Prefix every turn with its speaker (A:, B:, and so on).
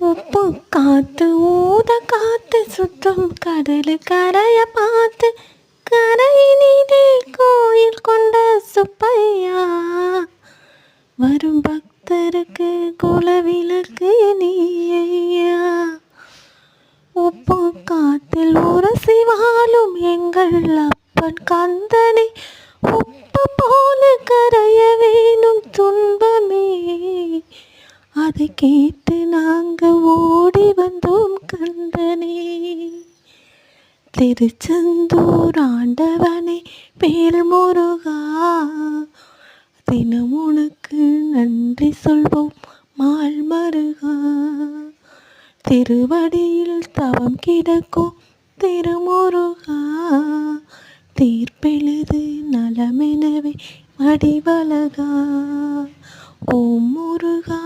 A: உப்பு காத்து ஊத காத்து சுற்றும் கடலு கரைய பார்த்து கரையினிலே கோயில் கொண்ட சுப்பையா வரும் பக்தருக்கு குலவிளக்கு நீ ஐயா. உப்பு காத்தில் உரசி வாழும் எங்கள் அப்பன் கந்தனை உப்பு போல கரைய வேணும் துன்பமே அதை கேட்டு நாங்க ஓடி வந்தோம் கந்தனே. திருச்செந்தூர் ஆண்டவனே வேல் முருகா தினம் உனக்கு நன்றி சொல்வோம் மால் மருகா. திருவடியில் தவம் கிடக்கும் திருமுருகா தீர்ப்பெழுது நலமெனவே மடிவழகா. ஓம் முருகா.